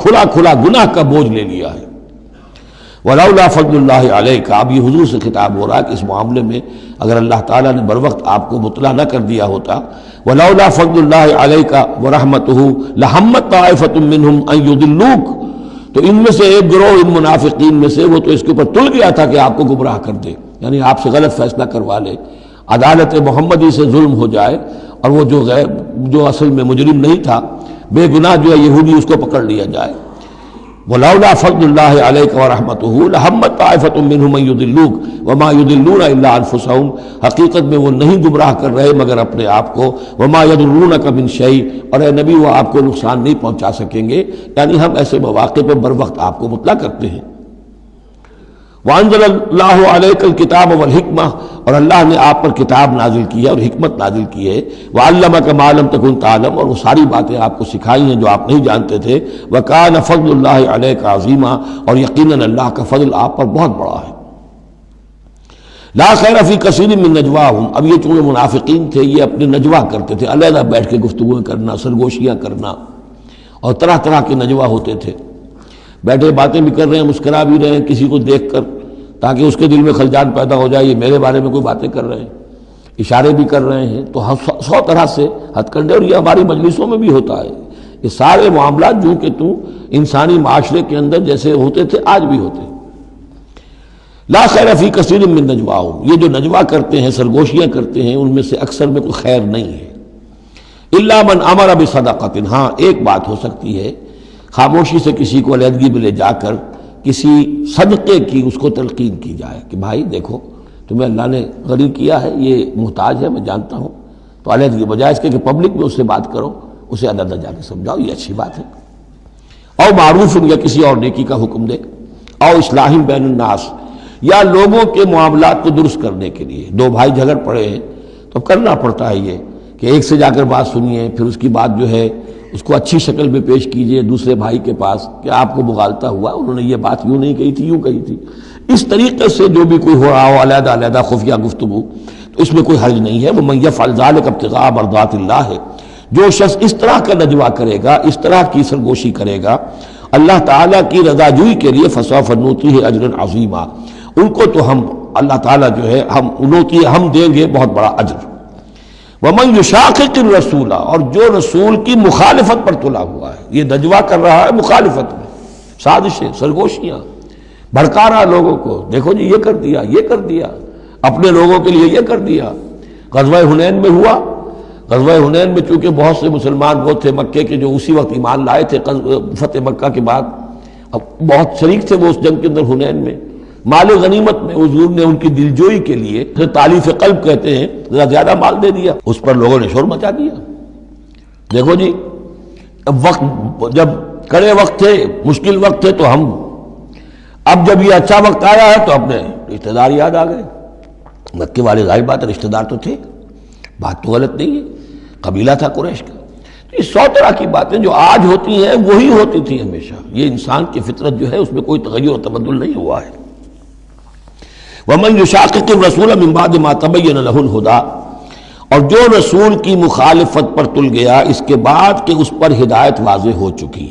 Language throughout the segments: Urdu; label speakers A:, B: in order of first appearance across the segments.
A: کھلا کھلا گناہ کا بوجھ لے لیا ہے۔ وَلَوْلَا فَضْلُ اللَّهِ عَلَيْكَ، اب یہ حضور سے خطاب ہو رہا ہے کہ اس معاملے میں اگر اللہ تعالیٰ نے بروقت آپ کو مطلع نہ کر دیا ہوتا، وَلَوْلَا فَضْلُ اللَّهِ عَلَيْكَ وَرَحْمَتُهُ لَهَمَّتْ طَائِفَةٌ مِّنْهُمْ أَن يُضِلُّوكَ، تو ان میں سے ایک گروہ ان منافقین میں سے وہ تو اس کے اوپر تل گیا تھا کہ آپ کو گمراہ کر دے، یعنی آپ سے غلط فیصلہ کروا لے، عدالت محمدی سے ظلم ہو جائے، اور وہ جو اصل میں مجرم نہیں تھا، بے گناہ جو ہے یہودی، اس کو پکڑ لیا جائے۔ وَلَوْلَا فَضْلُ اللَّهِ عَلَيْكَ وَرَحْمَتُهُ لَهَمَّتْ طَائِفَةٌ مِّنْهُمْ أَن يُضِلُّوكَ وَمَا يُضِلُّونَ إِلَّا أَنفُسَهُمْ، حقیقت میں وہ نہیں گمراہ کر رہے مگر اپنے آپ کو، وَمَا يَضُرُّونَكَ مِن شَيْءٍ، اور اے نبی وہ آپ کو نقصان نہیں پہنچا سکیں گے، یعنی ہم ایسے مواقع پہ بر وقت آپ کو مطلع کرتے ہیں۔ وَأَنزَلَ اللَّهُ عَلَيْكَ الْكِتَابَ وَالْحِكْمَةَ، اور اللہ نے آپ پر کتاب نازل کی ہے اور حکمت نازل کی ہے، وَعَلَّمَكَ مَا لَمْ تَكُنْ تَعْلَمُ، اور وہ ساری باتیں آپ کو سکھائی ہیں جو آپ نہیں جانتے تھے، وَكَانَ فَضْلُ اللَّهِ عَلَيْكَ عَظِيمًا، اور یقیناً اللہ کا فضل آپ پر بہت بڑا ہے۔ لَا خَيْرَ فِي كَثِيرٍ مِّن نَجْوَاهُمْ، اب یہ چونکہ منافقین تھے، یہ اپنے نجوا کرتے تھے، علیحدہ بیٹھ کے گفتگویں کرنا، سرگوشیاں کرنا، اور طرح طرح کے نجوا ہوتے تھے، بیٹھے باتیں بھی کر رہے ہیں، مسکرا بھی رہے ہیں کسی کو دیکھ کر، تاکہ اس کے دل میں خلجان پیدا ہو جائے، یہ میرے بارے میں کوئی باتیں کر رہے ہیں، اشارے بھی کر رہے ہیں، تو 100 طرح سے ہتھ کنڈے، اور یہ ہماری مجلسوں میں بھی ہوتا ہے، یہ سارے معاملات جو کہ انسانی معاشرے کے اندر جیسے ہوتے تھے آج بھی ہوتے ہیں۔ لا خیر فی کثیر من نجواہم، یہ جو نجوا کرتے ہیں، سرگوشیاں کرتے ہیں، ان میں سے اکثر میں کوئی خیر نہیں ہے۔ الا من امر بصدقۃ، ہاں ایک بات ہو سکتی ہے، خاموشی سے کسی کو علیحدگی میں لے جا کر کسی صدقے کی اس کو تلقین کی جائے کہ بھائی دیکھو تمہیں اللہ نے غنی کیا ہے، یہ محتاج ہے میں جانتا ہوں، تو علیحدگی بجائے اس کے کہ پبلک میں اس سے بات کرو، اسے علیحدہ جا کے سمجھاؤ، یہ اچھی بات ہے۔ اور معروف، یا کسی اور نیکی کا حکم دے، اور اصلاح بین الناس، یا لوگوں کے معاملات کو درست کرنے کے لیے، دو بھائی جھگڑ پڑے ہیں تو کرنا پڑتا ہے یہ کہ ایک سے جا کر بات سنیے، پھر اس کی بات جو ہے اس کو اچھی شکل میں پیش کیجئے دوسرے بھائی کے پاس کہ آپ کو مغالطہ ہوا، انہوں نے یہ بات یوں نہیں کہی تھی، یوں کہی تھی۔ اس طریقے سے جو بھی کوئی ہو رہا ہو علیحدہ علیحدہ خفیہ گفتگو، تو اس میں کوئی حرج نہیں ہے۔ وَمَن يَفْعَلْ ذَلِكَ ابْتِغَاءَ مَرْضَاتِ اللَّهِ، جو شخص اس طرح کا نجوا کرے گا، اس طرح کی سرگوشی کرے گا اللہ تعالیٰ کی رضا جوئی کے لیے، فَسَوْفَ نُؤْتِيهِ أَجْرًا عَظِيمًا، ان کو تو ہم اللہ تعالیٰ جو ہے ہم دیں گے بہت بڑا اجر۔ وَمَن يُشَاقِقِ الرَّسُولَ، اور جو رسول کی مخالفت پر تلا ہوا ہے، یہ نجوا کر رہا ہے مخالفت میں، سازشیں، سرگوشیاں، بھڑکا رہا لوگوں کو، دیکھو جی یہ کر دیا، یہ کر دیا، اپنے لوگوں کے لیے یہ کر دیا۔ غزوہ حنین میں ہوا، غزوہ حنین میں چونکہ بہت سے مسلمان وہ تھے مکے کے جو اسی وقت ایمان لائے تھے فتح مکہ کے بعد، اب بہت شریک تھے وہ اس جنگ کے اندر حنین میں، مال غنیمت میں حضور نے ان کی دلجوئی کے لیے، تالیف قلب کہتے ہیں، ذرا زیادہ مال دے دیا، اس پر لوگوں نے شور مچا دیا۔ دیکھو جی اب وقت جب کڑے وقت تھے، مشکل وقت تھے، تو ہم اب جب یہ اچھا وقت آیا ہے تو اپنے رشتہ دار یاد آ گئے۔ مکے والے ظاہر بات ہے رشتہ دار تو تھے، بات تو غلط نہیں ہے، قبیلہ تھا قریش کا۔ یہ 100 طرح کی باتیں جو آج ہوتی ہیں وہی ہوتی تھی ہمیشہ، یہ انسان کی فطرت جو ہے اس میں کوئی تغیر و تبدل نہیں ہوا ہے۔ وَمَن يُشَاقِقِ الرَّسُولَ مِن بَعْدِ مَا تَبَيَّنَ لَهُ الْهُدَىٰ، اور جو رسول کی مخالفت پر تل گیا اس کے بعد کہ اس پر ہدایت واضح ہو چکی،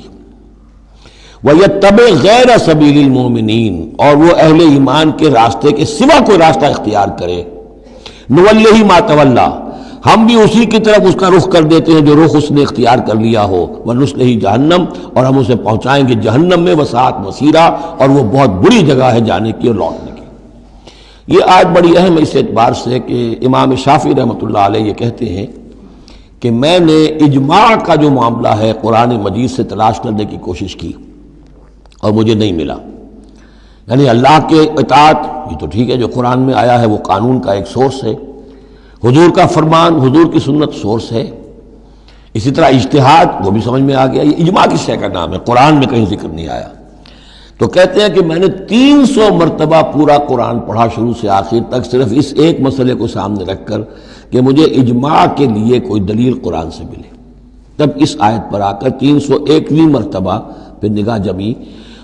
A: وَيَتَّبِعْ غَيْرَ سَبِيلِ الْمُؤْمِنِينَ، اور وہ اہل ایمان کے راستے کے سوا کوئی راستہ اختیار کرے، نُوَلِّهِ مَا تَوَلَّىٰ، ہم بھی اسی کی طرف اس کا رخ کر دیتے ہیں جو رخ اس نے اختیار کر لیا ہو، وَنُصْلِهِ جہنم، اور ہم اسے پہنچائیں گے جہنم میں، وَسَاءَتْ مَصِيرًا، اور وہ بہت بری جگہ ہے جانے کی اور لوٹنے کی۔ یہ آیت بڑی اہم ہے اس اعتبار سے کہ امام شافعی رحمۃ اللہ علیہ یہ کہتے ہیں کہ میں نے اجماع کا جو معاملہ ہے قرآن مجید سے تلاش کرنے کی کوشش کی اور مجھے نہیں ملا، یعنی اللہ کے اطاعت یہ تو ٹھیک ہے جو قرآن میں آیا ہے وہ قانون کا ایک سورس ہے، حضور کا فرمان، حضور کی سنت سورس ہے، اسی طرح اجتہاد وہ بھی سمجھ میں آ گیا، یہ اجماع کس شے کا نام ہے، قرآن میں کہیں ذکر نہیں آیا۔ تو کہتے ہیں کہ میں نے 300 مرتبہ پورا قرآن پڑھا شروع سے آخر تک، صرف اس ایک مسئلے کو سامنے رکھ کر کہ مجھے اجماع کے لیے کوئی دلیل قرآن سے ملے، تب اس آیت پر آ کر 301ویں مرتبہ پھر نگاہ جمی،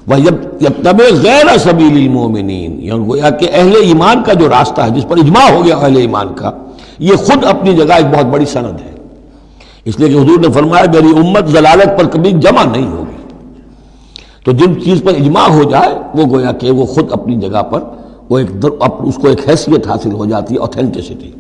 A: وَيَتَّبِعْ غَيْرَ سَبِيلِ الْمُؤْمِنِينَ، یعنی گویا کہ اہل ایمان کا جو راستہ ہے جس پر اجماع ہو گیا اہل ایمان کا، یہ خود اپنی جگہ ایک بہت بڑی سند ہے، اس لیے کہ حضور نے فرمایا میری امت ضلالت پر کبھی جمع نہیں ہوگی، تو جن چیز پر اجماع ہو جائے وہ گویا کہ وہ خود اپنی جگہ پر وہ اس کو ایک حیثیت حاصل ہو جاتی ہے، اوتھینٹسٹی۔